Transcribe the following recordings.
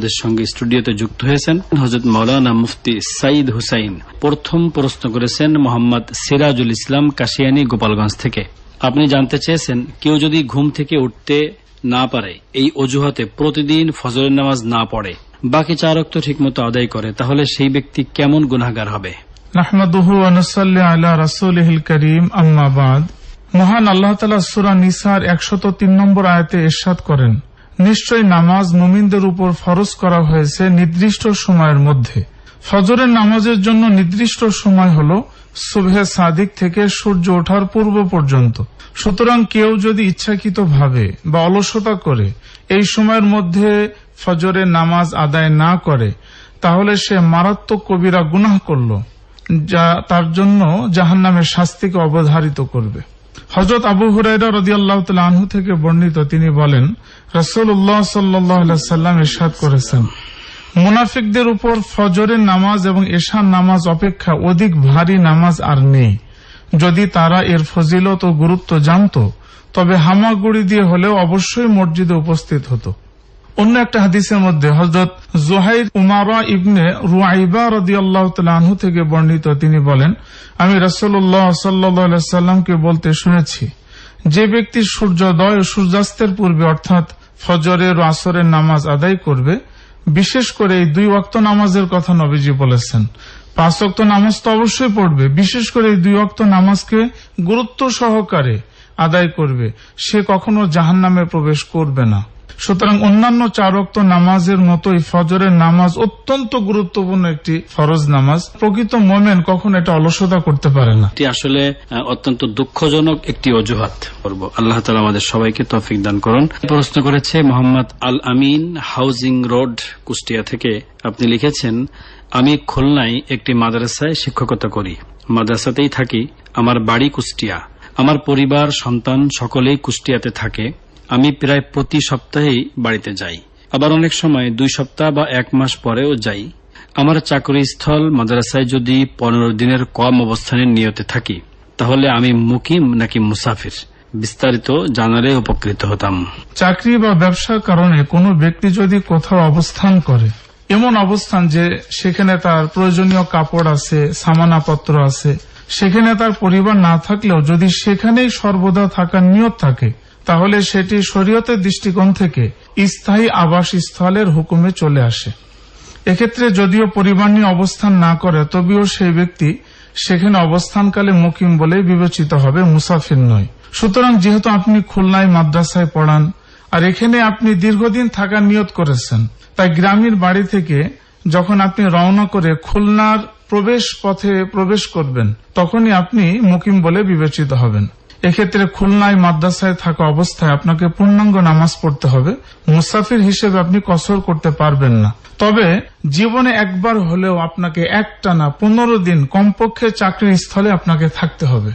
আমাদের সঙ্গে স্টুডিওতে যুক্ত হয়েছেন হযরত মাওলানা মুফতি সাইদ হুসাইন। প্রথম প্রশ্ন করেছেন মোহাম্মদ সিরাজুল ইসলাম কাশিয়ানী গোপালগঞ্জ থেকে। আপনি জানতে চেয়েছেন, কেউ যদি ঘুম থেকে উঠতে না পারে, এই অজুহাতে প্রতিদিন ফজরের নামাজ না পড়ে, বাকি 4 ওয়াক্ত ঠিকমতো আদায় করে, তাহলে সেই ব্যক্তি কেমন গুনাহগার হবে? নাহমাদুহু ওয়া নুসাল্লি আলা রাসূলিহিল কারীম, আম্মা বাদ। মহান আল্লাহ তাআলা সূরা নিসার 103 নম্বর আয়াতে ইরশাদ করেন, নিশ্চয়ই নামাজ মুমিনদের উপর ফরজ করা হয়েছে নির্দিষ্ট সময়ের মধ্যে। ফজরের নামাজের জন্য নির্দিষ্ট সময় হল সুবহে সাদিক থেকে সূর্য ওঠার পূর্ব পর্যন্ত। সুতরাং কেউ যদি ইচ্ছাকৃতভাবে বা অলসতা করে এই সময়ের মধ্যে ফজরের নামাজ আদায় না করে, তাহলে সে মারাত্মক কবিরা গুনাহ করল, যা তার জন্য জাহান্নামের শাস্তিকে অবধারিত করবে। হযরত আবু হুরায়রা রাদিয়াল্লাহু তাআলা আনহু থেকে বর্ণিত, তিনি বলেন, রাসূলুল্লাহ সাল্লাল্লাহু আলাইহি ওয়াসাল্লাম ইরশাদ করেছেন, মুনাফিকদের উপর ফজরের নামাজ এবং এশার নামাজ অপেক্ষা অধিক ভারী নামাজ আর নেই। যদি তারা এর ফজিলত ও গুরুত্ব জানত, তবে হামাগুড়ি দিয়ে হলেও অবশ্যই মসজিদে উপস্থিত হতো। অন্য একটা হাদিসের মধ্যে হযরত জুহাইর উমারা ইবনে রুআইবা রাদিয়াল্লাহু তাআলা আনহু থেকে বর্ণিত, তিনি বলেন, আমি রাসূলুল্লাহ সাল্লাল্লাহু আলাইহি ওয়াসাল্লামকে বলতে শুনেছি, যে ব্যক্তি সূর্যোদয় ও সূর্যাস্তের পূর্বে অর্থাৎ ফজরের ও আসরের নামাজ আদায় করবে, বিশেষ করে এই 2 ওয়াক্ত নামাজের কথা নবীজি বলেছেন। 5 ওয়াক্ত নামাজ তো অবশ্যই পড়বে, বিশেষ করে এই 2 ওয়াক্ত নামাজকে গুরুত্ব সহকারে আদায় করবে, সে কখনো জাহান্নামে প্রবেশ করবে না। সুতরাং অন্যান্য 4 ওয়াক্ত নামাজের মতোই ফজরের নামাজ অত্যন্ত গুরুত্বপূর্ণ একটি ফরজ নামাজ। প্রকৃত মুমিন কখনো এটা অলসতা করতে পারে না। এটি আসলে অত্যন্ত দুঃখজনক একটি অজুহাত। আল্লাহ তাআলা আমাদের সবাইকে তৌফিক দান করুন। প্রশ্ন করেছে মোহাম্মদ আল আমিন, হাউজিং রোড, কুষ্টিয়া থেকে। আপনি লিখেছেন, আমি খুলনায় একটি মাদ্রাসায় শিক্ষকতা করি, মাদ্রাসাতেই থাকি। আমার বাড়ি কুষ্টিয়া, আমার পরিবার সন্তান সকলেই কুষ্টিয়াতে থাকে। আমি প্রায় প্রতি সপ্তাহেই বাড়িতে যাই, আবার অনেক সময় 2 সপ্তাহ বা 1 মাস পরেও যাই। আমার চাকরি স্থল মাদ্রাসায় যদি 15 দিনের কম অবস্থানের নিয়তে থাকি, তাহলে আমি মুকিম নাকি মুসাফির? বিস্তারিত জানালে উপকৃত হতাম। চাকরি বা ব্যবসার কারণে কোনো ব্যক্তি যদি কোথাও অবস্থান করে, এমন অবস্থান যে সেখানে তার প্রয়োজনীয় কাপড় আছে, সামানাপত্র আছে, সেখানে তার পরিবার না থাকলেও যদি সেখানেই সর্বদা থাকার নিয়ত থাকে, তাহলে সেটি শরীয়তের দৃষ্টিকোণ থেকে স্থায়ী আবাসস্থলের হুকুমে চলে আসে। এক্ষেত্রে যদিও পরিবার নিয়ে অবস্থান না করে, তবেও সেই ব্যক্তি সেখানে অবস্থানকালে মুকিম বলে বিবেচিত হবে, মুসাফির নয়। সুতরাং যেহেতু আপনি খুলনায় মাদ্রাসায় পড়ান আর এখানে আপনি দীর্ঘদিন থাকার নিয়ত করেছেন, তাই গ্রামের বাড়ি থেকে যখন আপনি রওনা করে খুলনার প্রবেশ পথে প্রবেশ করবেন, তখনই আপনি মুকিম বলে বিবেচিত হবেন। এক্ষেত্রে খুলনায় মাদ্রাসায় থাকা অবস্থায় আপনাকে পূর্ণাঙ্গ নামাজ পড়তে হবে। মুসাফির হিসেবে আপনি কসর করতে পারবেন না। তবে জীবনে একবার হলেও আপনাকে একটানা 15 দিন কমপক্ষে চাকরির স্থলে আপনাকে থাকতে হবে।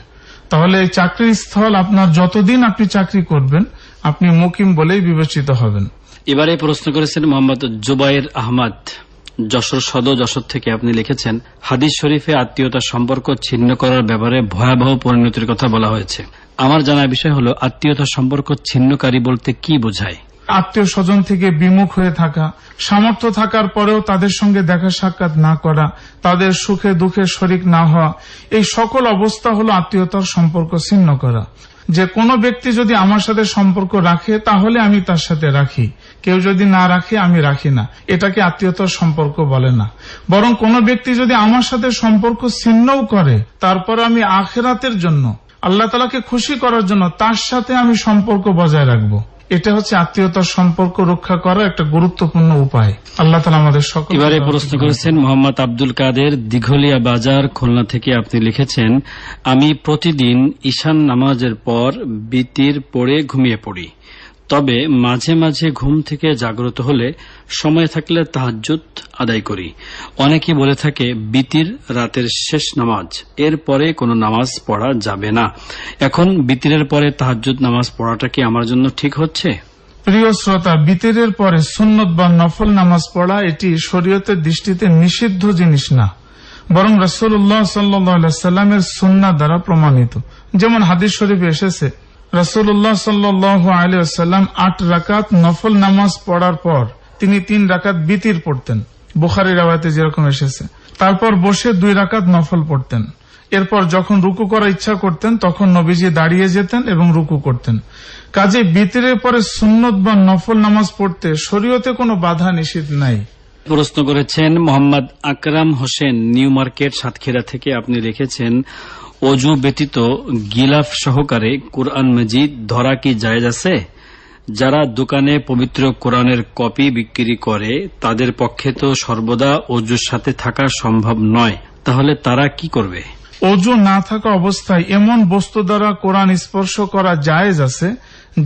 তাহলে এই চাকরির স্থল আপনার যতদিন আপনি চাকরি করবেন, আপনি মুকিম বলেই বিবেচিত হবেন। এবারে প্রশ্ন করেছেন মোহাম্মদ জুবাইর আহমদ, যশোর সদর, যশোর থেকে। আপনি লিখেছেন, হাদিস শরীফে আত্মীয়তার সম্পর্ক ছিন্ন করার ব্যাপারে ভয়াবহ পরিণতির কথা বলা হয়েছে। আমার জানার বিষয় হলো, আত্মীয়তার সম্পর্ক ছিন্নকারী বলতে কি বোঝায়? আত্মীয় স্বজন থেকে বিমুখ হয়ে থাকা, সামর্থ্য থাকার পরেও তাদের সঙ্গে দেখা সাক্ষাৎ না করা, তাদের সুখে দুঃখে শরিক না হওয়া, এই সকল অবস্থা হলো আত্মীয়তার সম্পর্ক ছিন্ন করা। যে কোনো ব্যক্তি যদি আমার সাথে সম্পর্ক রাখে, তাহলে আমি তার সাথে রাখি, কেউ যদি না রাখে আমি রাখি না, এটাকে আত্মীয়তার সম্পর্ক বলে না। বরং কোনো ব্যক্তি যদি আমার সাথে সম্পর্ক ছিন্নও করে, তারপর আমি আখিরাতের জন্য, আল্লাহ তাআলাকে খুশি করার জন্য তার সাথে আমি সম্পর্ক বজায় রাখবো, এটা হচ্ছে আত্মীয়তার সম্পর্ক রক্ষা করার একটা গুরুত্বপূর্ণ উপায়। আল্লাহ তাআলা আমাদের সকল। এবারে প্রশ্ন করেছেন মোহাম্মদ আব্দুল কাদের, দিঘলিয়া বাজার, খুলনা থেকে। আপনি লিখেছেন, আমি প্রতিদিন ঈশান নামাজের পর বিতির পড়ে ঘুমিয়ে পড়ি, তবে মাঝে মাঝে ঘুম থেকে জাগ্রত হলে সময় থাকলে তাহাজ্জুদ আদায় করি। অনেকে বলে থাকে বিতির রাতের শেষ নামাজ, এর পরে কোনো নামাজ পড়া যাবে না। এখন বিতিরের পরে তাহাজ্জুদ নামাজ পড়াটা কি আমার জন্য ঠিক হচ্ছে? প্রিয় শ্রোতা, বিতিরের পরে সুন্নত বা নফল নামাজ পড়া এটি শরীয়তের দৃষ্টিতে নিষিদ্ধ জিনিস না, বরং রাসূলুল্লাহ সাল্লাল্লাহু আলাইহি ওয়াসাল্লামের সুন্নাহ দ্বারা প্রমাণিত। যেমন হাদিস শরীফে এসেছে, রাসূলুল্লাহ সাল্লাল্লাহু আলাইহি ওয়াসাল্লাম 8 রাকাত নফল নামাজ পড়ার পর তিনি 3 রাকাত বিতির পড়তেন, বুখারীর রাওয়ায়াতে যেরকম এসেছে। তারপর বসে 2 রাকাত নফল পড়তেন। এরপর যখন রুকু করার ইচ্ছা করতেন তখন নবীজি দাঁড়িয়ে যেতেন এবং রুকু করতেন। কাজে বিতিরের পরে সুন্নত বা নফল নামাজ পড়তে শরীয়তে কোনো বাধা নিষেধ নাই। প্রশ্ন করেছেন মোহাম্মদ আকরাম হোসেন, নিউ মার্কেট, সাতক্ষীরা থেকে। আপনি লিখেছেন, অজু ব্যতীত গিলাফ সহকারে কোরআন মাজিদ ধরা কি জায়েজ আছে? যারা দোকানে পবিত্র কোরআনের কপি বিক্রি করে তাদের পক্ষে তো সর্বদা অজুর সাথে থাকা সম্ভব নয়, তাহলে তারা কি করবে? অজু না থাকা অবস্থায় এমন বস্তু দ্বারা কোরআন স্পর্শ করা জায়েজ আছে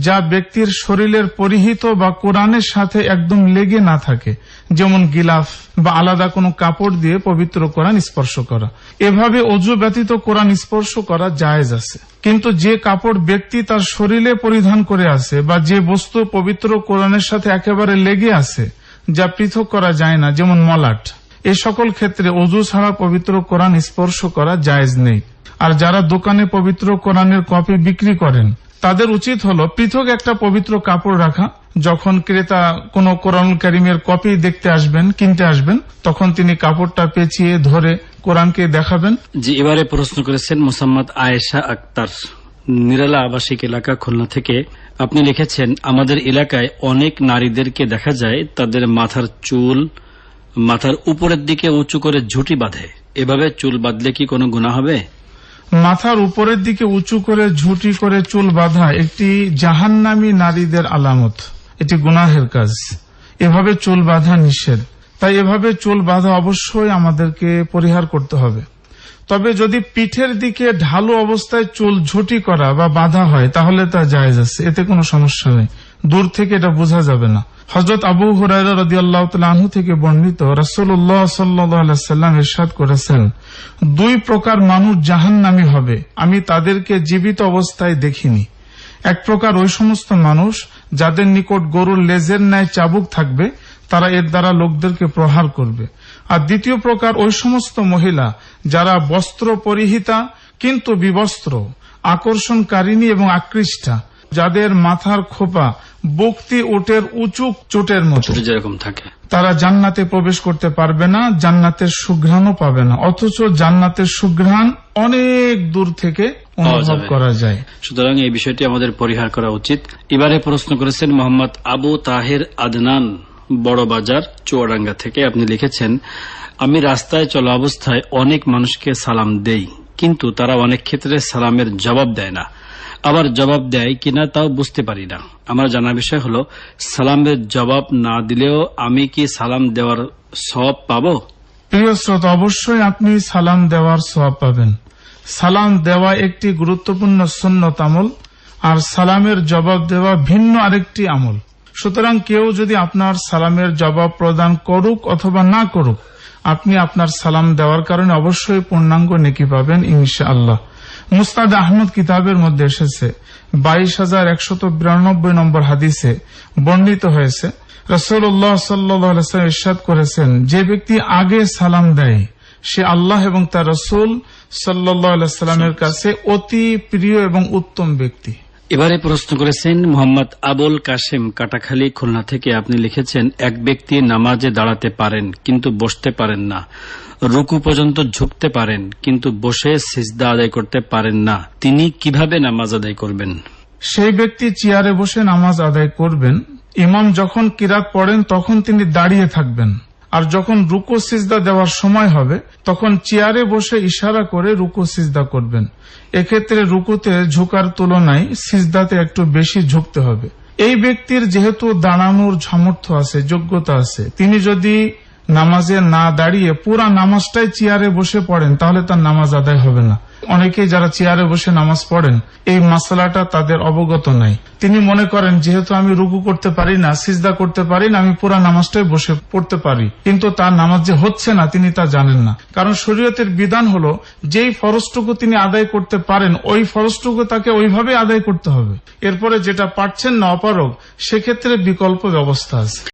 যা ব্যক্তির শরীরের পরিহিত বা কোরআনের সাথে একদম লেগে না থাকে, যেমন গিলাফ বা আলাদা কোনো কাপড় দিয়ে পবিত্র কোরআন স্পর্শ করা। এভাবে অজু ব্যতীত কোরআন স্পর্শ করা জায়েজ আছে। কিন্তু যে কাপড় ব্যক্তি তার শরীরে পরিধান করে আছে বা যে বস্তু পবিত্র কোরআনের সাথে একেবারে লেগে আছে যা পৃথক করা যায় না, যেমন মলাট, এ সকল ক্ষেত্রে অজু ছাড়া পবিত্র কোরআন স্পর্শ করা জায়েজ নেই। আর যারা দোকানে পবিত্র কোরআনের কপি বিক্রি করেন তাদের উচিত হলো পৃথক একটা পবিত্র কাপড় রাখা। যখন ক্রেতা কোনো কোরআন কারীমের কপি দেখতে আসবেন, কিনতে আসবেন, তখন তিনি কাপড়টা পেঁচিয়ে ধরে কোরআনকে দেখাবেন। জি, এবারে প্রশ্ন করেছেন মোসাম্মদ আয়েশা আক্তার, নিরালা আবাসিক এলাকা, খুলনা থেকে। আপনি লিখেছেন, আমাদের এলাকায় অনেক নারীদেরকে দেখা যায় তাদের মাথার চুল মাথার উপরের দিকে উঁচু করে ঝুঁটি বাঁধে। এভাবে চুল বাঁধলে কি কোনো গুনাহ হবে? মাথার উপরের দিকে উঁচু করে ঝুঁটি করে চুল বাঁধা একটি জাহান্নামী নারীদের আলামত, এটি গুনাহের কাজ। এভাবে চুল বাঁধা নিষেধ। তাই এভাবে চুল বাঁধা অবশ্যই আমাদেরকে পরিহার করতে হবে। তবে যদি পিঠের দিকে ঢালু অবস্থায় চুল ঝুঁটি করা বা বাঁধা হয় তাহলে তা জায়েজ আছে, এতে কোনো সমস্যা নেই। দূর থেকে এটা বোঝা যাবে না। হযরত আবু হুরায়রা রাদিয়াল্লাহু তাআলা আনহু থেকে বর্ণিত, রাসূলুল্লাহ সাল্লাল্লাহু আলাইহি ওয়াসাল্লাম ইরশাদ করেছেন, 2 প্রকার মানুষ জাহান্নামী হবে, আমি তাদেরকে জীবিত অবস্থায় দেখিনি। এক প্রকার ওই সমস্ত মানুষ যাদের নিকট গরুর লেজের ন্যায় চাবুক থাকবে, তারা এর দ্বারা লোকদেরকে প্রহার করবে। আর দ্বিতীয় প্রকার ওই সমস্ত মহিলা যারা বস্ত্র পরিহিতা কিন্তু বিবস্ত্র, আকর্ষণকারিণী এবং আকৃষ্টা, যাদের মাথার খোপা বক্তি উটের উঁচু চোটের মতো যেরকম থাকে, তারা জান্নাতে প্রবেশ করতে পারবে না, জান্নাতের সুঘ্রাণও পাবে না। অথচ জান্নাতের সুঘ্রাণ অনেক দূর থেকে অনুভব করা যায়। সুতরাং এই বিষয়টি আমাদের পরিহার করা উচিত। এবারে প্রশ্ন করেছেন মোহাম্মদ আবু তাহের আদনান, বড় বাজার, চুয়াডাঙ্গা থেকে। আপনি লিখেছেন, আমি রাস্তায় চলা অবস্থায় অনেক মানুষকে সালাম দেই, কিন্তু তারা অনেক ক্ষেত্রে সালামের জবাব দেয় না, আবার জবাব দেয় কিনা তাও বুঝতে পারি না। আমার জানার বিষয় হলো, সালামের জবাব না দিলেও আমি কি সালাম দেওয়ার সওয়াব পাবো? প্রিয় শ্রোতা, অবশ্যই আপনি সালাম দেওয়ার সওয়াব পাবেন। সালাম দেওয়া একটি গুরুত্বপূর্ণ সুন্নত আমল, আর সালামের জবাব দেওয়া ভিন্ন আরেকটি আমল। সুতরাং কেউ যদি আপনার সালামের জবাব প্রদান করুক অথবা না করুক, আপনি আপনার সালাম দেওয়ার কারণে অবশ্যই পূর্ণাঙ্গ নেকি পাবেন ইনশাআল্লাহ। মুসনাদ আহমদ কিতাবের মধ্যে এসেছে, 22,192 নম্বর হাদিসে বর্ণিত হয়েছে, রাসূলুল্লাহ সাল্লাল্লাহু আলাইহি ওয়াসাল্লাম ইরশাদ করেছেন, যে ব্যক্তি আগে সালাম দেয় সে আল্লাহ এবং তার রাসূল সাল্লাল্লাহু আলাইহি ওয়াসাল্লামের কাছে অতি প্রিয় এবং উত্তম ব্যক্তি। এবারে প্রশ্ন করেছেন মোহাম্মদ আবুল কাশেম, কাটাখালী, খুলনা থেকে। আপনি লিখেছেন, এক ব্যক্তি নামাজে দাঁড়াতে পারেন কিন্তু বসতে পারেন না, রুকু পর্যন্ত ঝুঁকতে পারেন কিন্তু বসে সিজদা আদায় করতে পারেন না, তিনি কিভাবে নামাজ আদায় করবেন? সেই ব্যক্তি চেয়ারে বসে নামাজ আদায় করবেন। ইমাম যখন কিরাত পড়েন তখন তিনি দাঁড়িয়ে থাকবেন, আর যখন রুকু সিজদা দেওয়ার সময় হবে তখন চেয়ারে বসে ইশারা করে রুকু সিজদা করবেন। এক্ষেত্রে রুকুতে ঝুঁকার তুলনায় সিজদাতে একটু বেশি ঝুঁকতে হবে। এই ব্যক্তির যেহেতু দাঁড়ানোর সামর্থ্য আছে, যোগ্যতা আছে, তিনি যদি নামাজে না দাঁড়িয়ে পুরা নামাজটাই চেয়ারে বসে পড়েন তাহলে তার নামাজ আদায় হবে না। অনেকেই যারা চেয়ারে বসে নামাজ পড়েন এই মাসলাটা তাদের অবগত নাই। তিনি মনে করেন যেহেতু আমি রুকু করতে পারি না, সিজদা করতে পারি না, আমি পুরা নামাজটাই বসে পড়তে পারি, কিন্তু তার নামাজ যে হচ্ছে না তিনি তা জানেন না। কারণ শরীয়তের বিধান হলো যেই ফরজটুকু তিনি আদায় করতে পারেন ওই ফরজটুকু তাকে ওইভাবে আদায় করতে হবে। এরপরে যেটা পারছেন না, অপারগ, সেক্ষেত্রে বিকল্প ব্যবস্থা আছে।